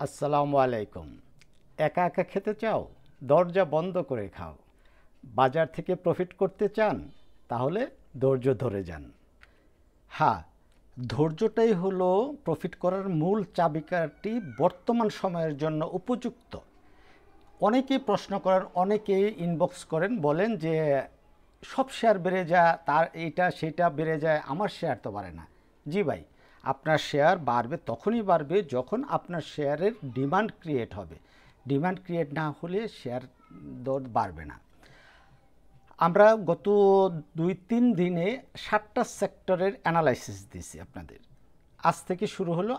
আসসালামু আলাইকুম। একা একা খেতে চাও? দরজা বন্ধ করে খাও। বাজার থেকে প্রফিট করতে চান? তাহলে ধৈর্য ধরে যান। হ্যাঁ, ধৈর্যটাই হলো প্রফিট করার মূল চাবিকাঠি, বর্তমান সময়ের জন্য উপযুক্ত। অনেকেই প্রশ্ন করেন, অনেকেই ইনবক্স করেন, বলেন যে সব শেয়ার বেড়ে যায়, তার এইটা সেটা বেড়ে যায়, আমার শেয়ার তো বাড়ে না। জি ভাই, আপনার শেয়ার বাড়বে তখনই বাড়বে যখন আপনার শেয়ারের ডিমান্ড ক্রিয়েট হবে। ডিমান্ড ক্রিয়েট না হলে শেয়ার দর বাড়বে না। আমরা গত 2-3 দিনে 7টা সেক্টরের অ্যানালাইসিস দিছি আপনাদের। আজ থেকে শুরু হলো,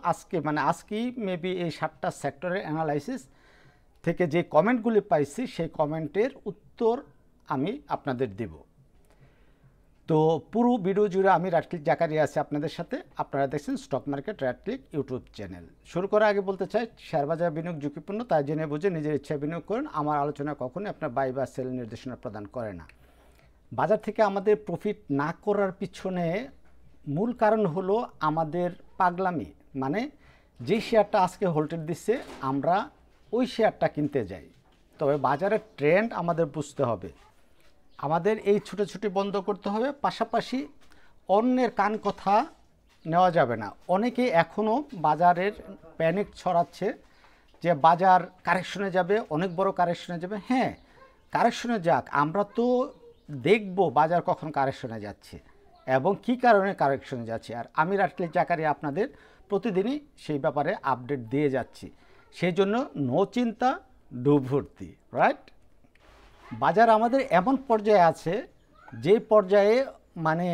আজকেই মেবি এই 7টা সেক্টরের অ্যানালাইসিস থেকে যে কমেন্টগুলি পাইছি সেই কমেন্টের উত্তর আমি আপনাদের দেব। তো পুরো ভিডিও জুড়ে আমি রাটক্লিক জাকারিয়া আছি আপনাদের সাথে। আপনারা দেখছেন স্টক মার্কেট রাটক্লিক ইউটিউব চ্যানেল। শুরু করার আগে বলতে চাই, শেয়ার বাজার বিনিয়োগ ঝুঁকিপূর্ণ, তাই জেনে বুঝে নিজের ইচ্ছায় বিনিয়োগ করুন। আমার আলোচনা কখনোই আপনার বাই বা সেল নির্দেশনা প্রদান করে না। বাজার থেকে আমাদের প্রফিট না করার পিছনে মূল কারণ হলো আমাদের পাগলামি। মানে যে শেয়ারটা আজকে হোল্টেড দিচ্ছে, আমরা ওই শেয়ারটা কিনতে যাই। তবে বাজারের ট্রেন্ড আমাদের বুঝতে হবে। আমাদের এই ছুটোছুটি বন্ধ করতে হবে। পাশাপাশি অন্যের কান কথা নেওয়া যাবে না। অনেকে এখনও বাজারের প্যানিক ছড়াচ্ছে যে বাজার কারেকশনে যাবে, অনেক বড় কারেকশনে যাবে। হ্যাঁ, কারেকশনে যাক, আমরা তো দেখব বাজার কখন কারেকশনে যাচ্ছে এবং কি কারণে কারেকশনে যাচ্ছে। আর আমি রাটক্লিক জাকারিয়া আপনাদের প্রতিদিনই সেই ব্যাপারে আপডেট দিয়ে যাচ্ছি। সেই জন্য নো চিন্তা ডু ভর্তি, রাইট? বাজার আমাদের এমন পর্যায়ে আছে যে পর্যায়ে মানে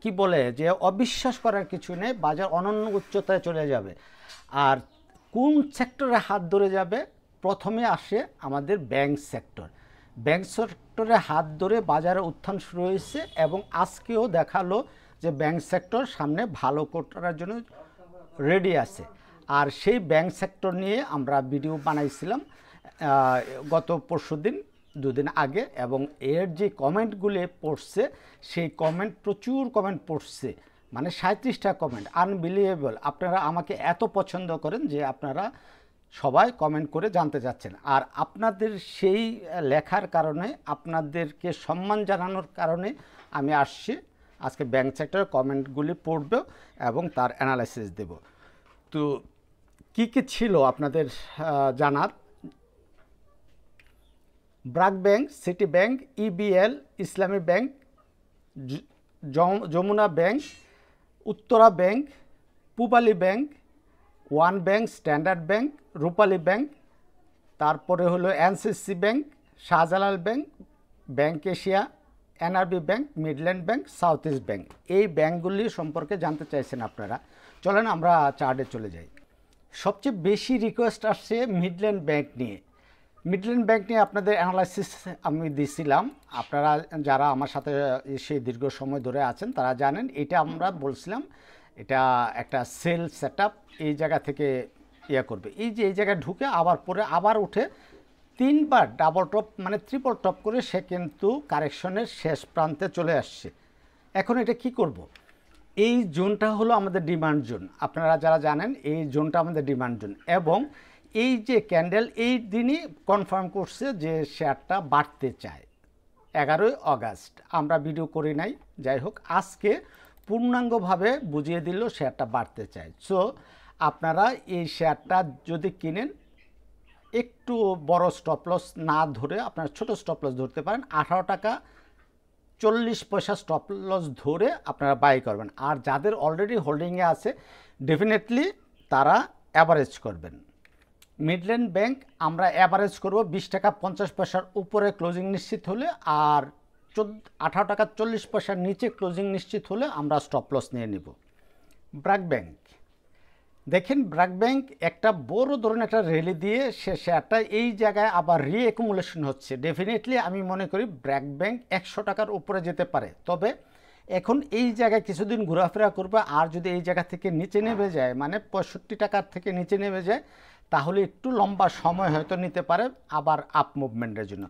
কি বলে যে অবিশ্বাস করার কিছু নেই, বাজার অনন্য উচ্চতায় চলে যাবে। আর কোন সেক্টরে হাত ধরে যাবে? প্রথমে আসে আমাদের ব্যাংক সেক্টর। ব্যাংক সেক্টরে হাত ধরে বাজারে উত্থান শুরু হয়েছে এবং আজকেও দেখালো যে ব্যাংক সেক্টর সামনে ভালো করার জন্য রেডি আছে। আর সেই ব্যাংক সেক্টর নিয়ে আমরা ভিডিও বানাইছিলাম গত পরশুদিন, 2 দিন আগে, এবং এর যে কমেন্টগুলি পড়ছে সেই কমেন্ট, প্রচুর কমেন্ট পড়ছে, মানে 37টা কমেন্ট, আনবিলিভেবল। আপনারা আমাকে এত পছন্দ করেন যে আপনারা সবাই কমেন্ট করে জানতে চাচ্ছেন। আর আপনাদের সেই লেখার কারণে, আপনাদেরকে সম্মান জানানোর কারণে আমি আসছি আজকে ব্যাংক সেক্টরের কমেন্টগুলি পড়ব এবং তার অ্যানালাইসিস দেব। তো কী কী ছিল আপনাদের জানার? BRAC Bank, City Bank, EBL, Islami Bank, Jamuna Bank, Uttara Bank, Pubali Bank, One Bank, Standard Bank, Rupali Bank, তারপরে হলো NCC Bank, Shahjalal Bank, Bank Asia, NRB Bank, Midland Bank, South East Bank. এই ব্যাংকগুলি সম্পর্কে জানতে চাইছেন আপনারা। চলেন আমরা চার্টে চলে যাই। সবচেয়ে বেশি রিকোয়েস্ট আসছে মিডল্যান্ড ব্যাংক নিয়ে। মিডল্যান্ড ব্যাংক নিয়ে আপনাদের অ্যানালাইসিস আমি দিছিলাম। আপনারা যারা আমার সাথে সেই দীর্ঘ সময় ধরে আছেন তারা জানেন, এটা আমরা বলছিলাম এটা একটা সেল সেটআপ, এই জায়গা থেকে করবে, এই যে এই জায়গায় ঢুকে আবার পরে আবার উঠে 3বার ডাবল টপ মানে ট্রিপল টপ করে সে কিন্তু কারেকশনের শেষ প্রান্তে চলে আসছে। এখন এটা কি করব? এই জোনটা হলো আমাদের ডিমান্ড জোন। আপনারা যারা জানেন এই জোনটা আমাদের ডিমান্ড জোন, এবং এই যে ক্যান্ডেল এই দিনই কনফার্ম করছে যে শেয়ারটা বাড়তে চায়। 11ই অগাস্ট আমরা ভিডিও করি নাই, যাই হোক আজকে পূর্ণাঙ্গভাবে বুঝিয়ে দিল শেয়ারটা বাড়তে চায়। সো আপনারা এই শেয়ারটা যদি কিনেন, একটু বড় স্টপ লস না ধরে আপনারা ছোট স্টপ লস ধরতে পারেন। 18 টাকা 40 পয়সা স্টপ লস ধরে আপনারা বাই করবেন। আর যাদের অলরেডি হোল্ডিংয়ে আছে ডেফিনেটলি তারা অ্যাভারেজ করবেন। মিডল্যান্ড ব্যাংক আমরা অ্যাভারেজ করব 20 টাকা 50 পয়সার উপরে ক্লোজিং নিশ্চিত হলে, আর 18 টাকা 40 পয়সার নিচে ক্লোজিং নিশ্চিত হলে আমরা স্টপ লস নিয়ে নিব। ব্র্যাক ব্যাংক দেখেন, ব্র্যাক ব্যাংক একটা বড় ধরনের একটা র্যালি দিয়ে সে শেয়ারটা এই জায়গায় আবার রিঅ্যাকুমুলেশন হচ্ছে। ডেফিনেটলি আমি মনে করি ব্র্যাক ব্যাংক 100 টাকার উপরে যেতে পারে। তবে এখন এই জায়গায় কিছুদিন ঘোরাফেরা করবে, আর যদি এই জায়গা থেকে নিচে নেমে যায়, মানে 65 টাকার থেকে নিচে নেমে যায়, তাহলে একটু লম্বা সময় হয়তো নিতে পারে আবার আপ মুভমেন্টের জন্য।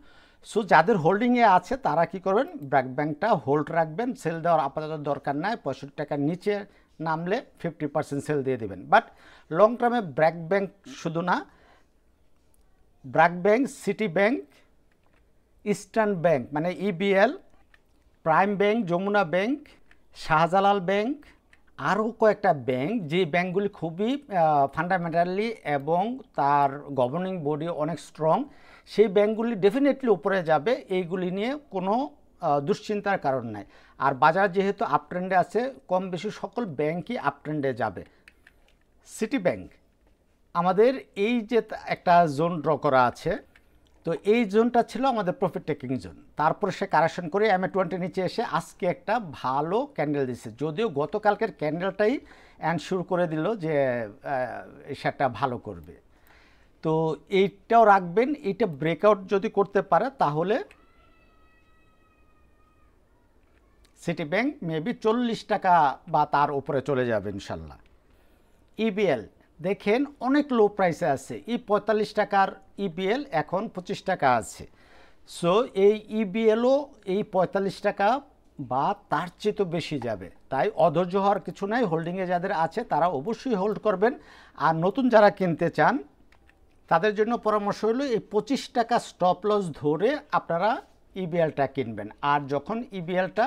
সো যাদের হোল্ডিংয়ে আছে তারা কি করবেন, ব্র্যাক ব্যাংকটা হোল্ড রাখবেন, সেল দেওয়ার আপাতত দরকার নাই। 65 টাকার নিচে নামলে 50% সেল দিয়ে দেবেন। বাট লং টার্মে ব্র্যাক ব্যাংক শুধু না, BRAC Bank, City Bank, Eastern Bank মানে EBL, Prime Bank, Jamuna Bank, Shahjalal Bank, আরও কয়েকটা ব্যাংক, যে ব্যাংকগুলি খুবই ফান্ডামেন্টালি এবং তার গভর্নিং বডি অনেক স্ট্রং, সেই ব্যাংকগুলি ডেফিনেটলি উপরে যাবে, এইগুলি নিয়ে কোনো দুশ্চিন্তার কারণ নাই। আর বাজার যেহেতু আপট্রেন্ডে আছে, কম বেশি সকল ব্যাংকই আপট্রেন্ডে যাবে। সিটি ব্যাংক আমাদের এই যে একটা জোন ড্র করা আছে, তো এই জোনটা ছিল আমাদের প্রফিট টেকিং জোন, তারপর সে কারেকশন করে MA20 নিচে এসে আজকে একটা ভালো ক্যান্ডেল দিচ্ছে, যদিও গতকালকের ক্যান্ডেলটাই অ্যানশিওর করে দিল যে সেটা ভালো করবে। তো এইটাও রাখবেন, এইটা ব্রেকআউট যদি করতে পারে তাহলে সিটি ব্যাংক মেবি 40 টাকা বা তার উপরে চলে যাবে ইনশাল্লাহ। ইবিএল দেখেন অনেক লো প্রাইসে আছে, 45 টাকার ইবিএল এখন 25 টাকা আছে। সো এই ইবিএলও এই 45 টাকা বা তার চেয়ে তো বেশি যাবে, তাই অধৈর্য হওয়ার কিছু নাই। হোল্ডিংয়ে যাদের আছে তারা অবশ্যই হোল্ড করবেন। আর নতুন যারা কিনতে চান তাদের জন্য পরামর্শ হলো এই 25 টাকা স্টপ লস ধরে আপনারা ইবিএলটা কিনবেন। আর যখন ইবিএলটা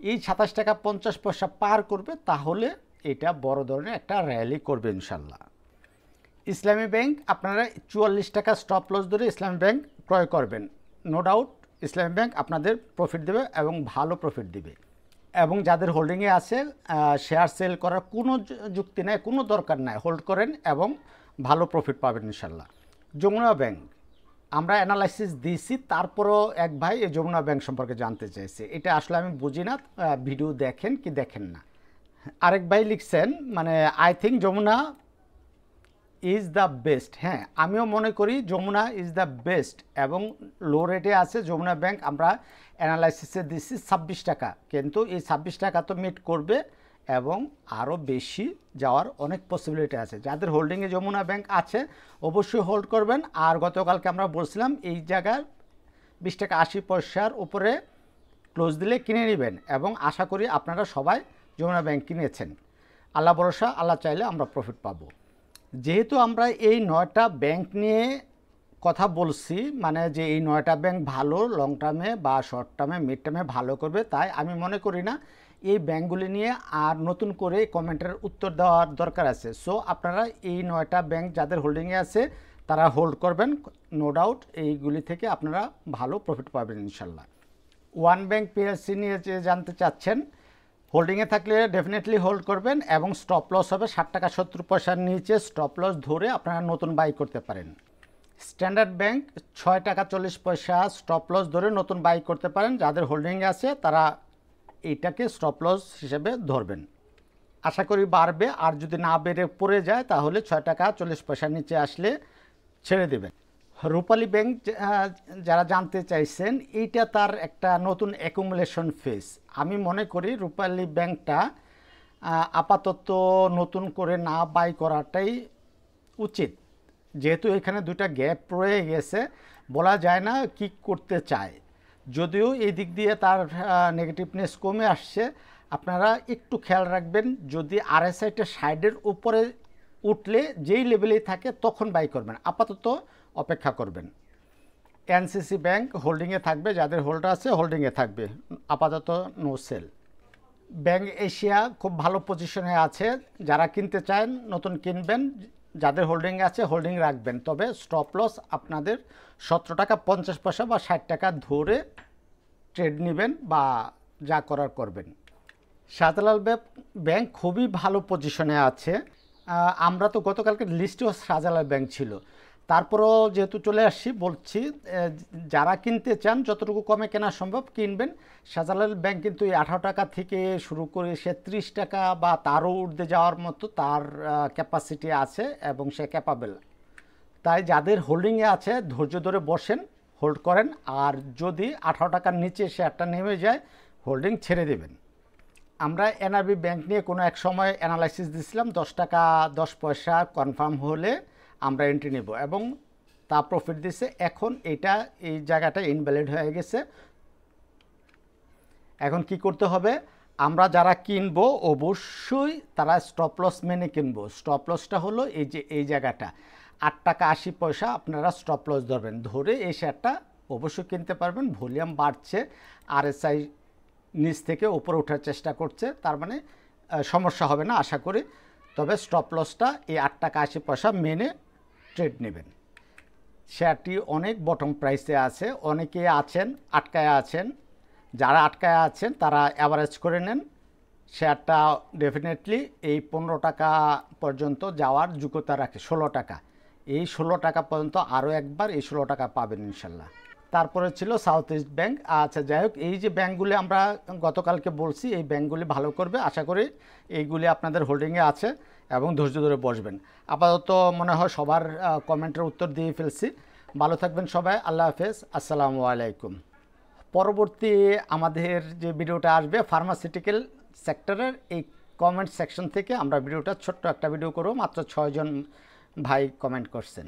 এই 27 টাকা 50 পয়সা পার করবে তাহলে এটা বড় ধরনের একটা র্যালি করবে ইনশাল্লাহ। ইসলামী ব্যাংক আপনারা 44 টাকা স্টপ লস ধরে ইসলামী ব্যাংক ক্রয় করবেন, নো ডাউট ইসলামী ব্যাংক আপনাদের প্রফিট দেবে এবং ভালো প্রফিট দিবে। এবং যাদের হোল্ডিংয়ে আছে শেয়ার সেল করার কোনো যুক্তি নেই, কোনো দরকার নাই, হোল্ড করেন এবং ভালো প্রফিট পাবেন ইনশাল্লাহ। যমুনা ব্যাংক আমরা অ্যানালাইসিস দিয়েছি, তারপরও এক ভাই এই যমুনা ব্যাংক সম্পর্কে জানতে চাইছে, এটা আসলে আমি বুঝি না, ভিডিও দেখেন কি দেখেন না। আরেক ভাই লিখছেন মানে I think Jamuna is the best. হ্যাঁ, আমিও মনে করি যমুনা ইজ দ্য বেস্ট এবং লো রেটে আছে যমুনা ব্যাংক। আমরা অ্যানালাইসিসে দিচ্ছি 26 টাকা, কিন্তু এই 26 টাকা তো মিট করবে এবং আরও বেশি যাওয়ার অনেক পসিবিলিটি আছে। যাদের হোল্ডিংয়ে যমুনা ব্যাংক আছে অবশ্যই হোল্ড করবেন। আর গতকালকে আমরা বলছিলাম এই জায়গায় 20 টাকা 80 পয়সার উপরে ক্লোজ দিলে কিনে নেবেন এবং আশা করি আপনারা সবাই যমুনা ব্যাংক কিনেছেন। আল্লাহ ভরসা, আল্লাহ চাইলে আমরা প্রফিট পাবো। যেহেতু আমরা এই 9টা ব্যাংক নিয়ে কথা বলছি, মানে যে এই 9টা ব্যাংক ভালো লং টার্মে বা শর্ট টার্মে মিড টার্মে ভালো করবে, তাই আমি মনে করি না এই ব্যাংকগুলি নিয়ে আর নতুন করে কমেন্টের উত্তর দেওয়ার দরকার আছে। সো আপনারা এই 9টা ব্যাংক যাদের হোল্ডিংয়ে আছে তারা হোল্ড করবেন, নো ডাউট এইগুলি থেকে আপনারা ভালো প্রফিট পাবেন ইনশাল্লাহ। ওয়ান ব্যাংক পিএলসি নিয়ে যে জানতে চাচ্ছেন, হোল্ডিংয়ে থাকলে ডেফিনেটলি হোল্ড করবেন এবং স্টপ লস হবে 60 টাকা 70 পয়সার নিচে স্টপ লস ধরে আপনারা নতুন বাই করতে পারেন। স্ট্যান্ডার্ড ব্যাংক 6 টাকা 40 পয়সা স্টপ লস ধরে নতুন বাই করতে পারেন, যাদের হোল্ডিংয়ে আছে তারা এইটাকে স্টপ লস হিসেবে ধরবেন। আশা করি বাড়বে, আর যদি না বেড়ে পড়ে যায় তাহলে 6 টাকা 40 পয়সার নিচে আসলে ছেড়ে দেবেন। রূপালী ব্যাংক যারা জানতে চাইছেন, এইটা তার একটা নতুন অ্যাকুমুলেশন ফেজ। আমি মনে করি রূপালী ব্যাংকটা আপাতত নতুন করে না বাই করাটাই উচিত, যেহেতু এখানে দুটা গ্যাপ রয়ে গেছে, বলা যায় না কি করতে চায়। যদিও এই দিক দিয়ে তার নেগেটিভনেস কমে আসছে, আপনারা একটু খেয়াল রাখবেন, যদি RSIটা সাইডের উপরে উঠলে যেই লেভেলেই থাকে তখন বাই করবেন, আপাতত অপেক্ষা করবেন। এনসিসি ব্যাংক হোল্ডিংয়ে থাকবে, যাদের হোল্ডার আছে হোল্ডিংয়ে থাকবে, আপাতত নো সেল। ব্যাংক এশিয়া খুব ভালো পজিশনে আছে, যারা কিনতে চান নতুন কিনবেন, যাদের হোল্ডিংয়ে আছে হোল্ডিং রাখবেন, তবে স্টপ লস আপনাদের 17 টাকা 50 পয়সা বা 60 টাকা ধরে ট্রেড নেবেন বা যা করার করবেন। শাহজালাল ব্যাংক খুবই ভালো পজিশনে আছে। আমরা তো গতকালকে লিস্টেও শাহজালাল ব্যাংক ছিল, তারপরও যেহেতু চলে আসছি বলছি, যারা কিনতে চান যতটুকু কমে কেনা সম্ভব কিনবেন। শাহজালাল ব্যাংক কিন্তু এই 18 টাকা থেকে শুরু করে সে 30 টাকা বা তারও ঊর্ধ্বে যাওয়ার মতো তার ক্যাপাসিটি আছে এবং সে ক্যাপাবেল। তাই যাদের হোল্ডিংয়ে আছে ধৈর্য ধরে বসেন, হোল্ড করেন, আর যদি 18 টাকার নিচে শেয়ারটা নেমে যায় হোল্ডিং ছেড়ে দেবেন। আমরা NRB ব্যাংক নিয়ে কোনো এক সময় অ্যানালাইসিস দিয়েছিলাম, 10 টাকা 10 পয়সা কনফার্ম হলে আমরা এন্ট্রি নেব এবং তা প্রফিট দিছে। এখন এটা এই জায়গাটা ইনভ্যালিড হয়ে গেছে, এখন কি করতে হবে, আমরা যারা কিনবো অবশ্যই তারা স্টপ লস মেনে কিনবো। স্টপ লসটা হলো এই যে এই জায়গাটা 8 টাকা 80 পয়সা আপনারা স্টপ লস ধরবেন, ধরে এই শেয়ারটা অবশ্যই কিনতে পারবেন। ভলিউম বাড়ছে, RSI নিচ থেকে উপরে ওঠার চেষ্টা করছে, তার মানে সমস্যা হবে না আশা করি। তবে স্টপ লসটা এই 8 টাকা 80 পয়সা মেনে ট্রেড নেবেন। শেয়ারটি অনেক বটম প্রাইসে আছে, অনেকে আছেন আটকায় আছেন। যারা আটকায় আছেন তারা অ্যাভারেজ করে নেন। শেয়ারটা ডেফিনেটলি এই 15 টাকা পর্যন্ত যাওয়ার যোগ্যতা রাখে। 16 টাকা, এই 16 টাকা পর্যন্ত আরও একবার এই 16 টাকা পাবেন ইনশাল্লাহ। তারপরে ছিল সাউথ ইস্ট ব্যাংক। আচ্ছা যাই হোক, এই যে ব্যাংকগুলি আমরা গতকালকে বলছি, এই ব্যাংকগুলি ভালো করবে আশা করি। এইগুলি আপনাদের হোল্ডিংয়ে আছে এবং ধৈর্য ধরে বসবেন। আপাতত মনে হয় সবার কমেন্টের উত্তর দিয়ে ফেলছি। ভালো থাকবেন সবাই, আল্লাহ হাফেজ, আসসালামু আলাইকুম। পরবর্তী আমাদের যে ভিডিওটা আসবে ফার্মাসিউটিক্যাল সেক্টরের, এই কমেন্ট সেকশন থেকে আমরা ভিডিওটা ছোট্ট একটা ভিডিও করব। মাত্র 6 জন ভাই কমেন্ট করছেন।